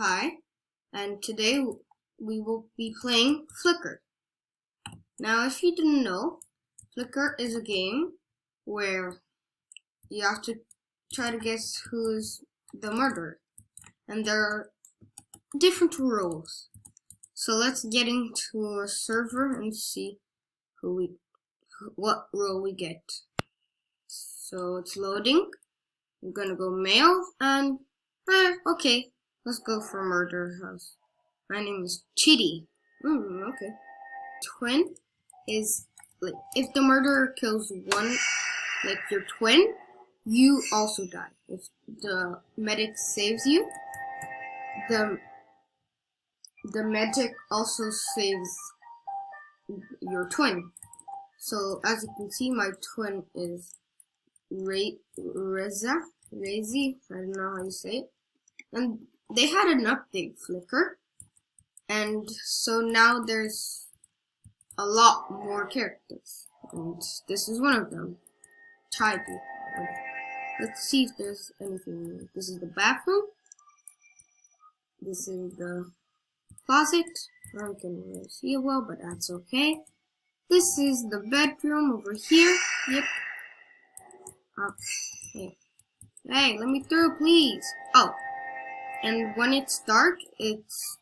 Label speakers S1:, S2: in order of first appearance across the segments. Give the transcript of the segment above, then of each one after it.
S1: Hi, and today we will be playing Flicker. Now, if you didn't know, Flicker is a game where you have to try to guess who is the murderer, and there are different rules. So let's get into a server and see what role we get. So it's loading. I'm gonna go male and okay. Let's go for murder house. My name is Chidi. Okay. Twin is like if the murderer kills one, like your twin, you also die. If the medic saves you, the medic also saves your twin. So as you can see, my twin is Rezi. I don't know how you say it. And they had an update, Flicker, and so now there's a lot more characters, and this is one of them. Tidy. Let's see if there's anything new. This is the bathroom. This is the closet. I can really see it well, but that's okay. This is the bedroom over here. Yep. Okay. Hey, let me through, please. Oh. And when it's dark, it's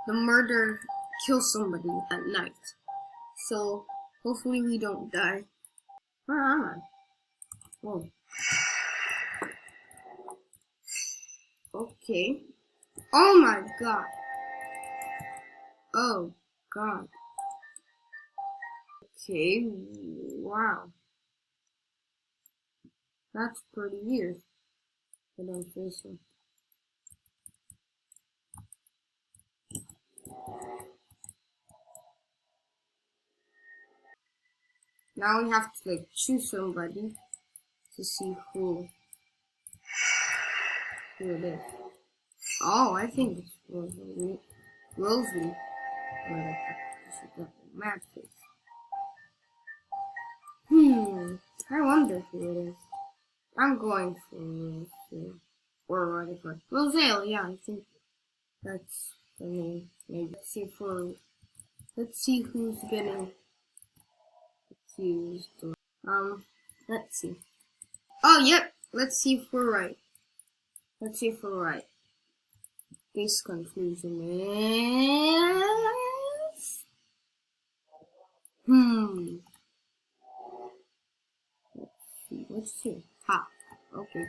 S1: the murder kills somebody at night. So hopefully we don't die. Where am I? Whoa. Okay. Oh my god. Oh god. Okay. Wow. That's pretty weird. I don't think so. Now we have to like choose somebody to see who it is. Oh, I think it's Rosalie. Rosalie. She got a mad face. I wonder who it is. I'm going for Rosalie. Or whatever. Rosale, yeah, I think that's the name. Maybe. Let's see who's getting accused. Let's see. Oh, yep. Let's see if we're right. This conclusion is... Let's see. Ha. Okay.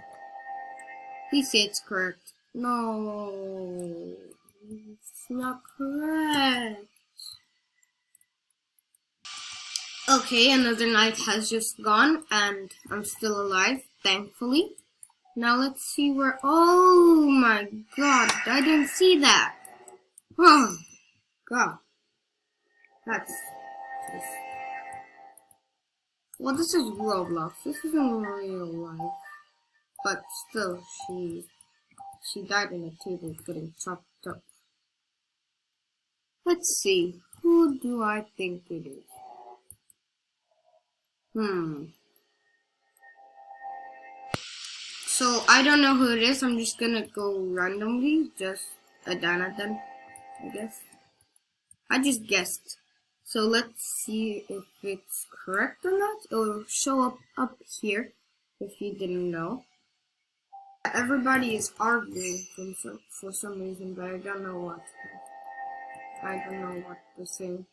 S1: Please say it's correct. No. It's not correct. Okay, another night has just gone, and I'm still alive, thankfully. Now let's see where... Oh my god, I didn't see that. Oh god. That's... Well, this is Roblox. This isn't real life. But still, she died in a table getting chopped up. Let's see. Who do I think it is? So, I don't know who it is. I'm just gonna go randomly. Just a Jonathan, I guess. I just guessed. So, let's see if it's correct or not. It'll show up here if you didn't know. Everybody is arguing for some reason, but I don't know what. I don't know what to say.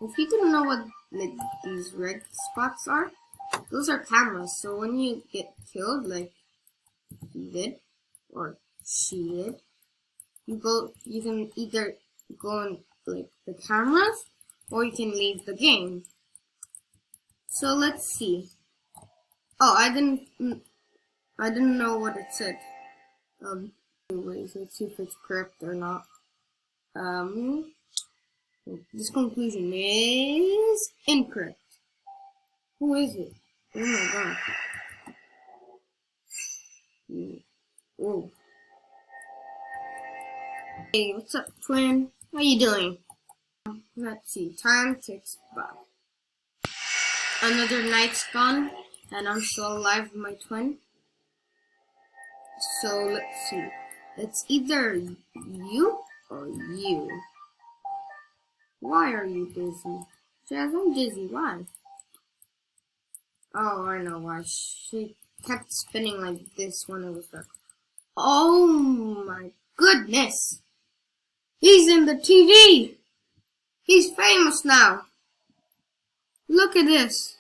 S1: If you didn't know what like these red spots are, those are cameras. So when you get killed, like he did or she did, you can either go on like the cameras or you can leave the game. So let's see. Oh, I didn't know what it said. Anyways, let's see if it's correct or not. This conclusion is incorrect. Who is it? Oh my god. Whoa. Hey, what's up, twin? How you doing? Let's see. Time ticks by. Another night's gone, and I'm still alive with my twin. So let's see. It's either you or you. Why are you dizzy? Jazz, I'm dizzy. Why? Oh, I know why. She kept spinning like this when it was dark. Oh my goodness! He's in the TV! He's famous now! Look at this!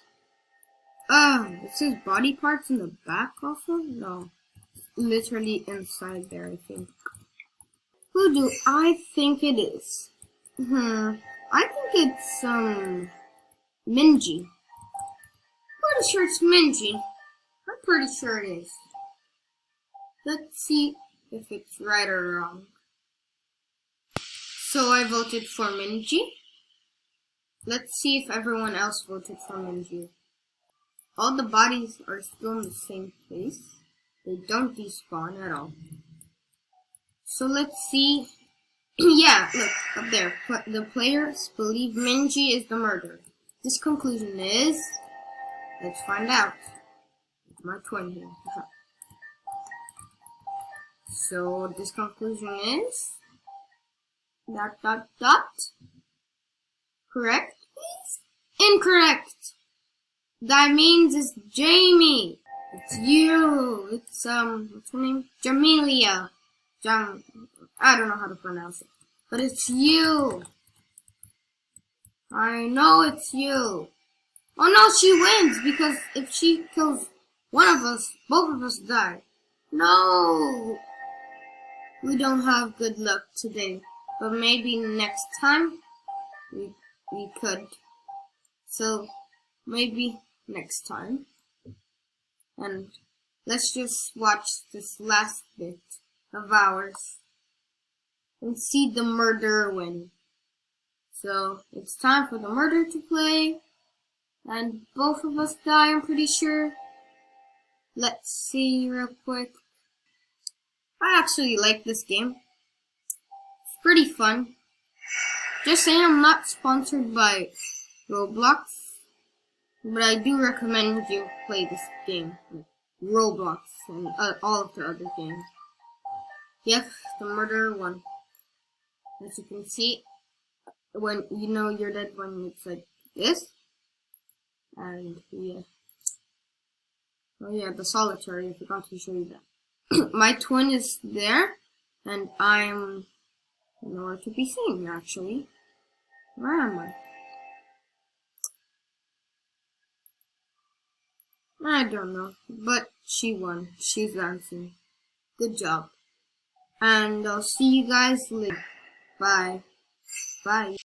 S1: It says body parts in the back also? No. Literally inside there, I think. Who do I think it is? I think it's, Minji. Pretty sure it's Minji. I'm pretty sure it is. Let's see if it's right or wrong. So I voted for Minji. Let's see if everyone else voted for Minji. All the bodies are still in the same place. They don't despawn at all. So let's see. Yeah, look, up there. The players believe Minji is the murderer. This conclusion is... Let's find out. My twin here. So this conclusion is... ... Correct, please? Incorrect! That means it's Jamie. It's you. It's, what's her name? Jamelia. I don't know how to pronounce it. But it's you. I know it's you. Oh no, she wins, because if she kills one of us, both of us die. No! We don't have good luck today. But maybe next time, we could. So, maybe next time. And let's just watch this last bit of ours and see the murderer win. So, it's time for the murderer to play. And both of us die, I'm pretty sure. Let's see real quick. I actually like this game. It's pretty fun. Just saying, I'm not sponsored by Roblox, but I do recommend you play this game, like Roblox and all of the other games. Yes, the murderer won. As you can see, when you know you're dead when it's like this. And yeah. Oh yeah, the solitary, I forgot to show you that. My twin is there, and I'm nowhere to be seen, actually. Where am I? I don't know, but she won. She's dancing. Good job. And I'll see you guys later. Bye. Bye.